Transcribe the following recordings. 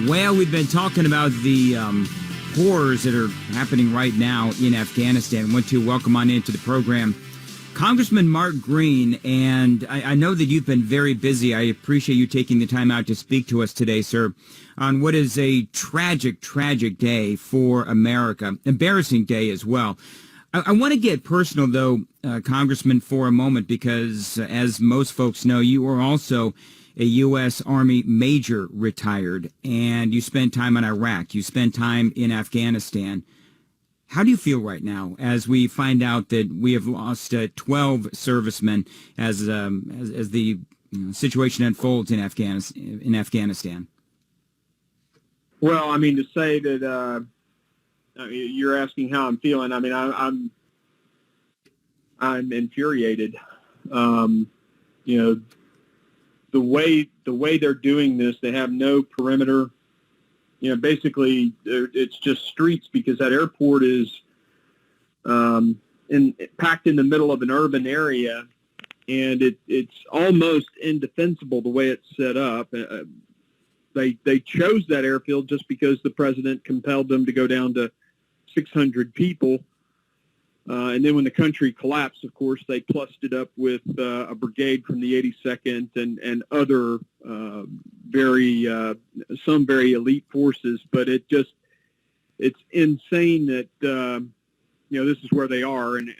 Well, we've been talking about the horrors that are happening right now in Afghanistan. I want to welcome on into the program Congressman Mark Green, and I know that you've been very busy. I appreciate you taking the time out to speak to us today, sir, on what is a tragic, tragic day for America. Embarrassing day as well. I want to get personal, though, Congressman, for a moment, because as most folks know, you are also a U.S. Army major retired, and you spent time in Iraq. You spent time in Afghanistan. How do you feel right now as we find out that we have lost 12 servicemen as the situation unfolds in Afghanistan? Well, I mean, to say that you're asking how I'm feeling. I mean, I'm infuriated. The way they're doing this, they have no perimeter. Basically, it's just streets because that airport is packed in the middle of an urban area, and it's almost indefensible the way it's set up. They chose that airfield just because the president compelled them to go down to 600 people. And then when the country collapsed, of course, they plussed it up with a brigade from the 82nd and other some very elite forces. But it's insane that, this is where they are. And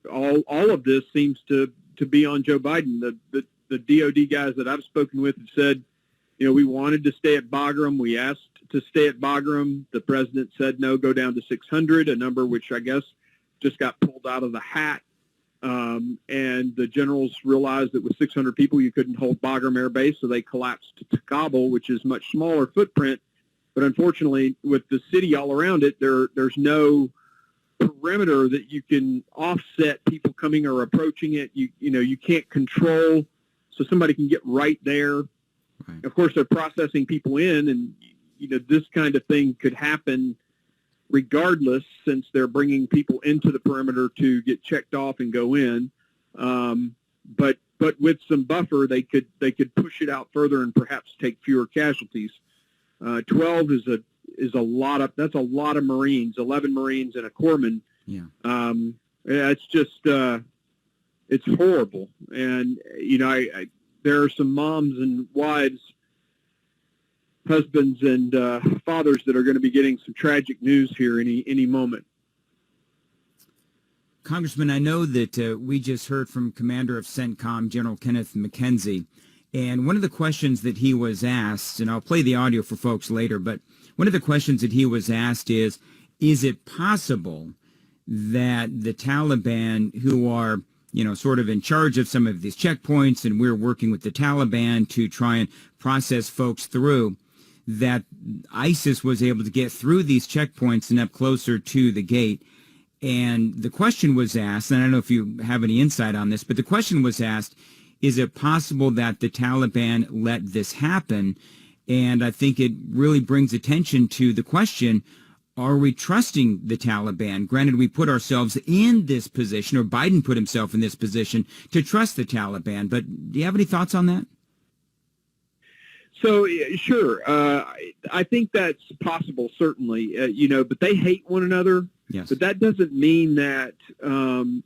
all of this seems to be on Joe Biden. The DOD guys that I've spoken with have said, we wanted to stay at Bagram. We asked to stay at Bagram. The president said, no, go down to 600, a number which I guess just got pulled out of the hat. And the generals realized that with 600 people, you couldn't hold Bagram Air Base, so they collapsed to Kabul, which is much smaller footprint. But unfortunately, with the city all around it, there's no perimeter that you can offset people coming or approaching it. You can't control, so somebody can get right there. Right. Of course, they're processing people in, and this kind of thing could happen regardless, since they're bringing people into the perimeter to get checked off and go in. But with some buffer, they could push it out further and perhaps take fewer casualties. 12 is a lot of, that's a lot of Marines, 11 Marines and a corpsman. Yeah. It's just, it's horrible. And, there are some moms and wives, husbands and fathers that are going to be getting some tragic news here any moment. Congressman, I know that we just heard from Commander of CENTCOM, General Kenneth McKenzie, and one of the questions that he was asked, and I'll play the audio for folks later, but one of the questions that he was asked is it possible that the Taliban, who are sort of in charge of some of these checkpoints, and we're working with the Taliban to try and process folks through, that ISIS was able to get through these checkpoints and up closer to the gate. And the question was asked, and I don't know if you have any insight on this, but the question was asked, is it possible that the Taliban let this happen? And I think it really brings attention to the question, are we trusting the Taliban? Granted, we put ourselves in this position, or Biden put himself in this position to trust the Taliban. But do you have any thoughts on that? So, sure. I think that's possible, certainly. But they hate one another. Yes. But that doesn't mean that, two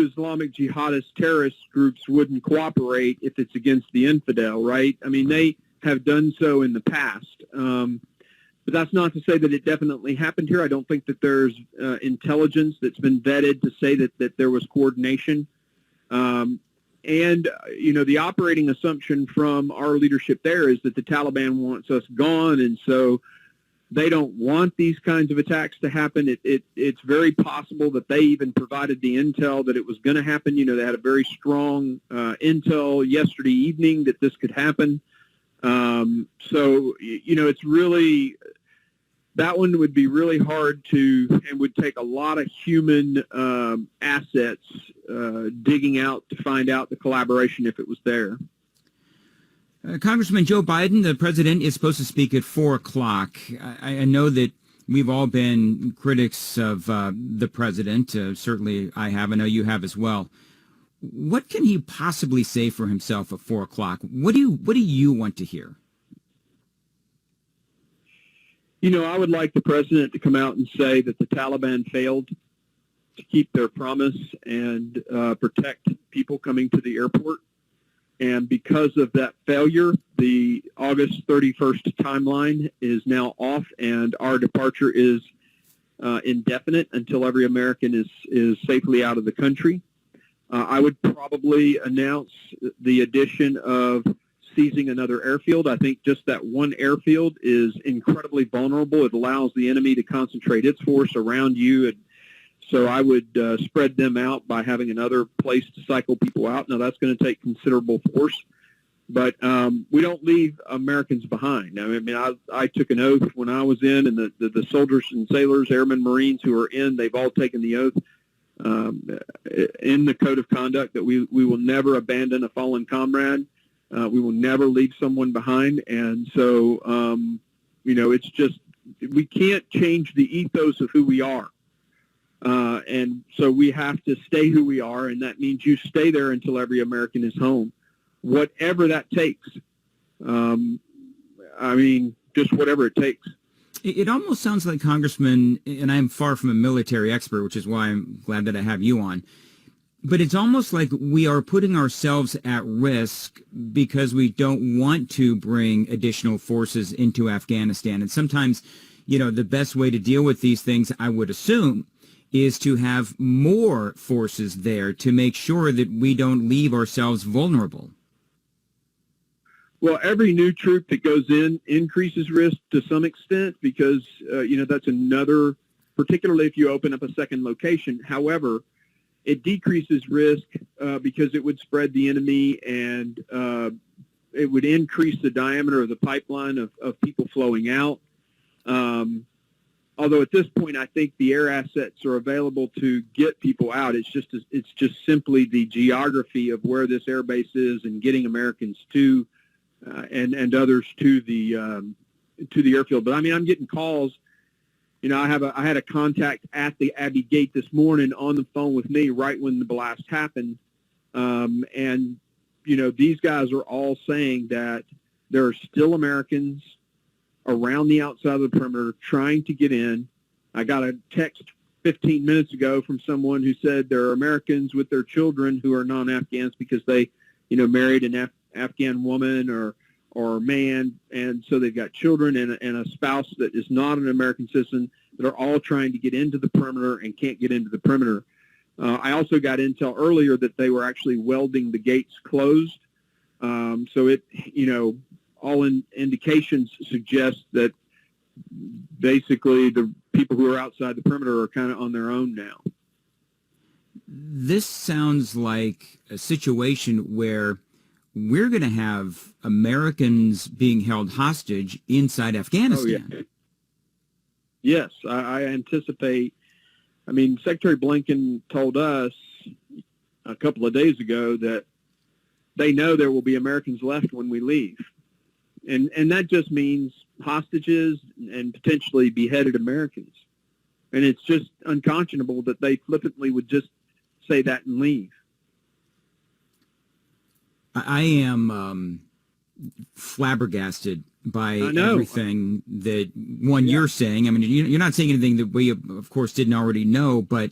Islamic jihadist terrorist groups wouldn't cooperate if it's against the infidel, right? I mean, they have done so in the past. But that's not to say that it definitely happened here. I don't think that there's intelligence that's been vetted to say that there was coordination. The operating assumption from our leadership there is that the Taliban wants us gone, and so they don't want these kinds of attacks to happen. It's very possible that they even provided the intel that it was going to happen. They had a very strong intel yesterday evening that this could happen. It's really, that one would be really hard to, and would take a lot of human assets digging out to find out the collaboration if it was there. Congressman Joe Biden, the president, is supposed to speak at 4 o'clock. I know that we've all been critics of the president. Certainly I have. I know you have as well. What can he possibly say for himself at 4 o'clock? What do you want to hear? I would like the president to come out and say that the Taliban failed to keep their promise and protect people coming to the airport. And because of that failure, the August 31st timeline is now off, and our departure is indefinite until every American is safely out of the country. I would probably announce the addition of seizing another airfield. I think just that one airfield is incredibly vulnerable. It allows the enemy to concentrate its force around you. And so I would spread them out by having another place to cycle people out. Now, that's going to take considerable force, but we don't leave Americans behind. I mean, I took an oath when I was in, and the soldiers and sailors, airmen, Marines who are in, they've all taken the oath in the code of conduct that we will never abandon a fallen comrade. We will never leave someone behind. And so, it's just, we can't change the ethos of who we are. And so we have to stay who we are, and that means you stay there until every American is home, whatever that takes. Just whatever it takes. It almost sounds like, Congressman, and I'm far from a military expert, which is why I'm glad that I have you on, but it's almost like we are putting ourselves at risk because we don't want to bring additional forces into Afghanistan. And sometimes, the best way to deal with these things, I would assume, is to have more forces there to make sure that we don't leave ourselves vulnerable. Well, every new troop that goes in increases risk to some extent because, that's another, particularly if you open up a second location. However, it decreases risk because it would spread the enemy and it would increase the diameter of the pipeline of people flowing out. Although at this point, I think the air assets are available to get people out. It's just simply the geography of where this air base is and getting Americans to and others to the airfield. But I'm getting calls. I had a contact at the Abbey Gate this morning on the phone with me right when the blast happened, and these guys are all saying that there are still Americans around the outside of the perimeter trying to get in. I got a text 15 minutes ago from someone who said there are Americans with their children who are non-Afghans because they, married an Afghan woman or man, and so they've got children and a spouse that is not an American citizen that are all trying to get into the perimeter and can't get into the perimeter. I also got intel earlier that they were actually welding the gates closed. So it, all indications suggest that basically the people who are outside the perimeter are kind of on their own now. This sounds like a situation where we're going to have Americans being held hostage inside Afghanistan. Oh, yeah. Yes, I anticipate. Secretary Blinken told us a couple of days ago that they know there will be Americans left when we leave. And that just means hostages and potentially beheaded Americans. And it's just unconscionable that they flippantly would just say that and leave. I am flabbergasted by everything that, you're saying. You're not saying anything that we, of course, didn't already know, but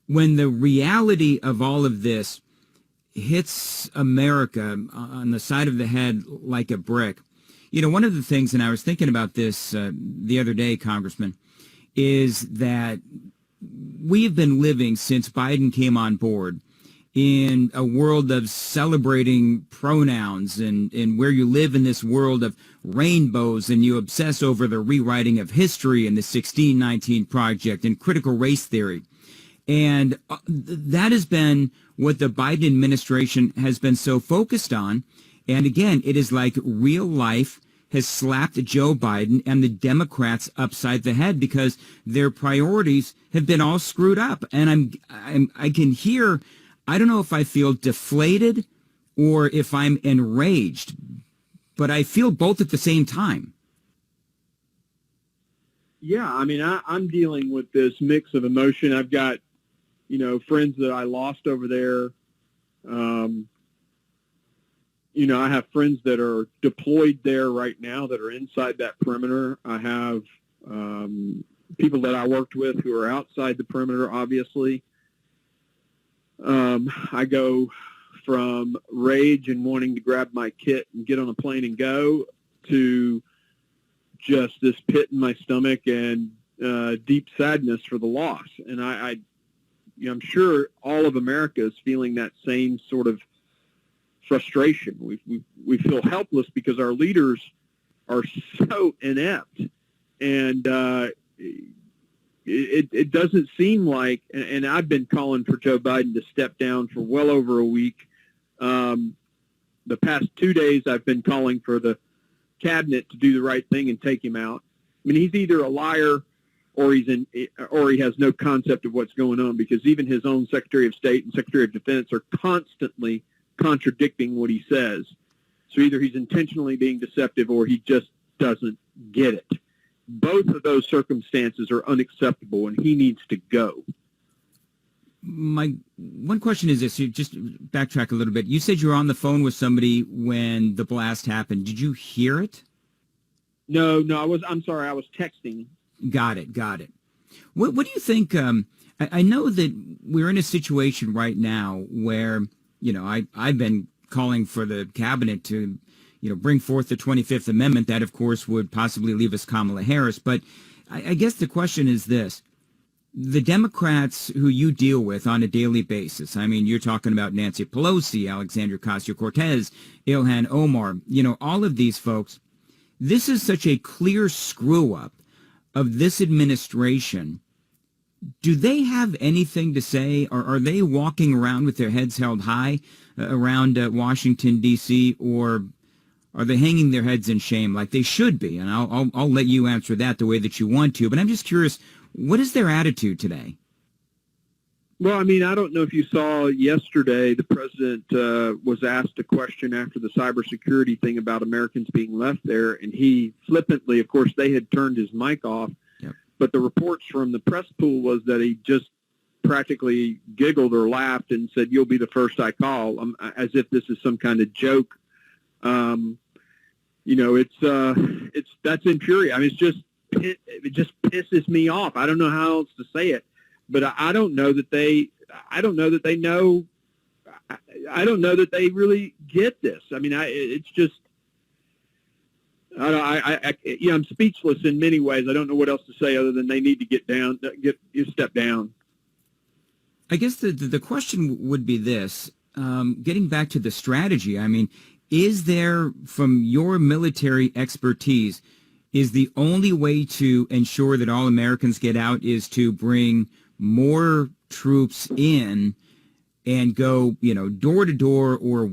when the reality of all of this hits America on the side of the head like a brick, one of the things, and I was thinking about this the other day, Congressman, is that we've been living since Biden came on board in a world of celebrating pronouns and where you live in this world of rainbows and you obsess over the rewriting of history and the 1619 Project and critical race theory. And that has been what the Biden administration has been so focused on. And again, it is like real life has slapped Joe Biden and the Democrats upside the head because their priorities have been all screwed up. And I can hear, I don't know if I feel deflated or if I'm enraged, but I feel both at the same time. Yeah, I'm dealing with this mix of emotion. I've got, friends that I lost over there. I have friends that are deployed there right now that are inside that perimeter. I have people that I worked with who are outside the perimeter, obviously. I go from rage and wanting to grab my kit and get on a plane and go to just this pit in my stomach and deep sadness for the loss. And I'm sure all of America is feeling that same sort of frustration. We feel helpless because our leaders are so inept, and it doesn't seem like. And I've been calling for Joe Biden to step down for well over a week. The past 2 days, I've been calling for the cabinet to do the right thing and take him out. I mean, he's either a liar or he has no concept of what's going on, because even his own Secretary of State and Secretary of Defense are constantly contradicting what he says. So either he's intentionally being deceptive or he just doesn't get it. Both of those circumstances are unacceptable, and he needs to go. My one question is this: you just backtrack a little bit. You said you were on the phone with somebody when the blast happened. Did you hear it? No, I'm sorry. I was texting. Got it. What do you think? I know that we're in a situation right now where, I've been calling for the cabinet to, bring forth the 25th Amendment. That, of course, would possibly leave us Kamala Harris. But I guess the question is this. The Democrats who you deal with on a daily basis, I mean, you're talking about Nancy Pelosi, Alexandria Ocasio-Cortez, Ilhan Omar, all of these folks. This is such a clear screw-up of this administration. Do they have anything to say, or are they walking around with their heads held high around Washington, D.C., or are they hanging their heads in shame like they should be? And I'll let you answer that the way that you want to, but I'm just curious, what is their attitude today? Well, I mean, I don't know if you saw yesterday, the president was asked a question after the cybersecurity thing about Americans being left there, and he flippantly, of course, they had turned his mic off, yep. But the reports from the press pool was that he just practically giggled or laughed and said, "You'll be the first I call," as if this is some kind of joke. That's infuriating. I mean, it just pisses me off. I don't know how else to say it. But I don't know that they know. I don't know that they really get this. I mean, it's just, I'm speechless in many ways. I don't know what else to say other than they need to step down. I guess the question would be this, getting back to the strategy. I mean, is there, from your military expertise, is the only way to ensure that all Americans get out is to bring more troops in and go, door to door or,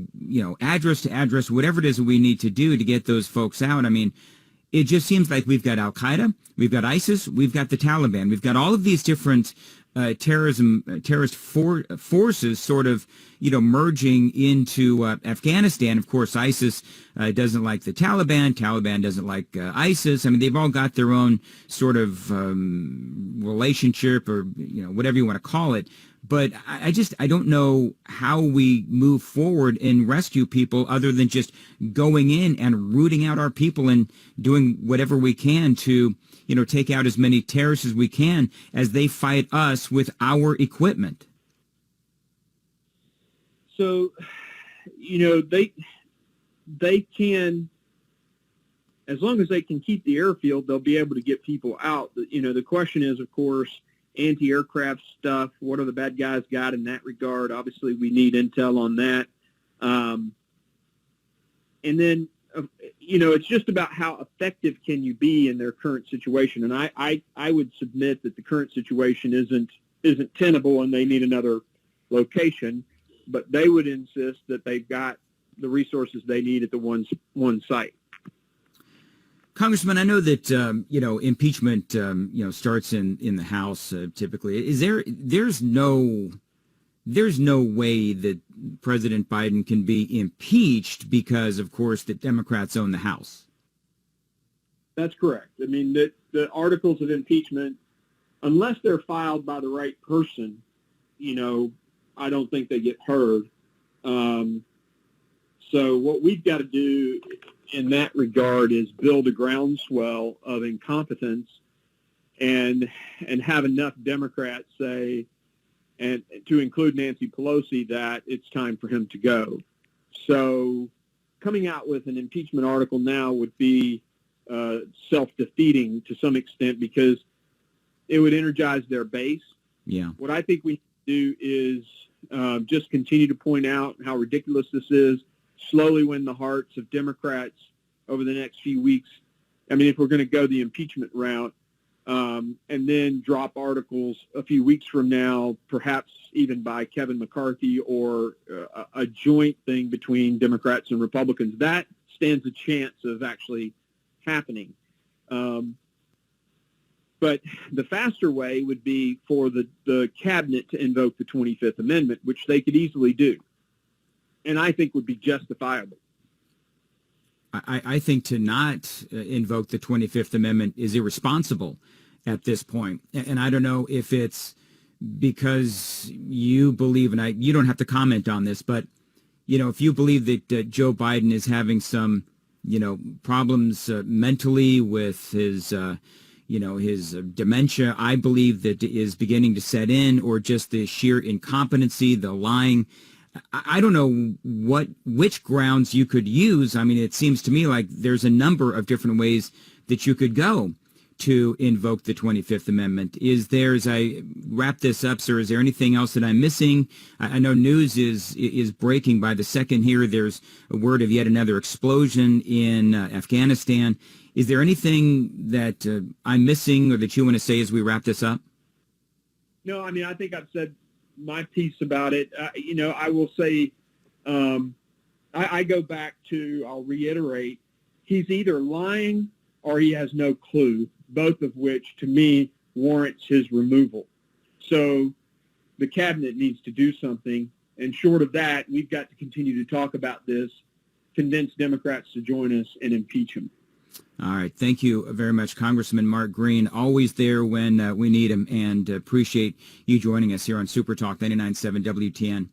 address to address, whatever it is that we need to do to get those folks out? I mean, it just seems like we've got Al-Qaeda, we've got ISIS, we've got the Taliban, we've got all of these different terrorist forces sort of, merging into Afghanistan. Of course, ISIS doesn't like the Taliban. Taliban doesn't like ISIS. I mean, they've all got their own sort of relationship, or, whatever you want to call it. But I don't know how we move forward and rescue people other than just going in and rooting out our people and doing whatever we can to, take out as many terrorists as we can as they fight us with our equipment. So, they can, as long as they can keep the airfield, they'll be able to get people out. The question is, of course, anti-aircraft stuff. What are the bad guys got in that regard? Obviously, we need intel on that. And then, it's just about how effective can you be in their current situation. And I would submit that the current situation isn't tenable and they need another location. But they would insist that they've got the resources they need at the one site. Congressman, I know that impeachment starts in the House typically. There's no way that President Biden can be impeached because, of course, the Democrats own the House. That's correct. I mean, the articles of impeachment, unless they're filed by the right person, I don't think they get heard. So what we've got to do in that regard is build a groundswell of incompetence and have enough Democrats say, and to include Nancy Pelosi, that it's time for him to go. So coming out with an impeachment article now would be self-defeating to some extent, because it would energize their base. Yeah. What I think we do is just continue to point out how ridiculous this is, slowly win the hearts of Democrats over the next few weeks. I mean, if we're going to go the impeachment route, and then drop articles a few weeks from now, perhaps even by Kevin McCarthy, or a joint thing between Democrats and Republicans, that stands a chance of actually happening. But the faster way would be for the cabinet to invoke the 25th Amendment, which they could easily do, and I think would be justifiable. I think to not invoke the 25th Amendment is irresponsible at this point. And I don't know if it's because you believe, and you don't have to comment on this, but, if you believe that Joe Biden is having some, problems mentally with his, his dementia, I believe that is beginning to set in, or just the sheer incompetency, the lying. I don't know which grounds you could use. I mean, it seems to me like there's a number of different ways that you could go to invoke the 25th Amendment. Is there, as I wrap this up, sir, is there anything else that I'm missing? I know news is breaking by the second here. There's a word of yet another explosion in Afghanistan. Is there anything that I'm missing or that you want to say as we wrap this up? No, I mean, I think I've said my piece about it. I will say, I go back to, I'll reiterate, he's either lying or he has no clue, both of which, to me, warrants his removal. So the cabinet needs to do something. And short of that, we've got to continue to talk about this, convince Democrats to join us, and impeach him. All right. Thank you very much, Congressman Mark Green. Always there when we need him, and appreciate you joining us here on Super Talk 99.7 WTN.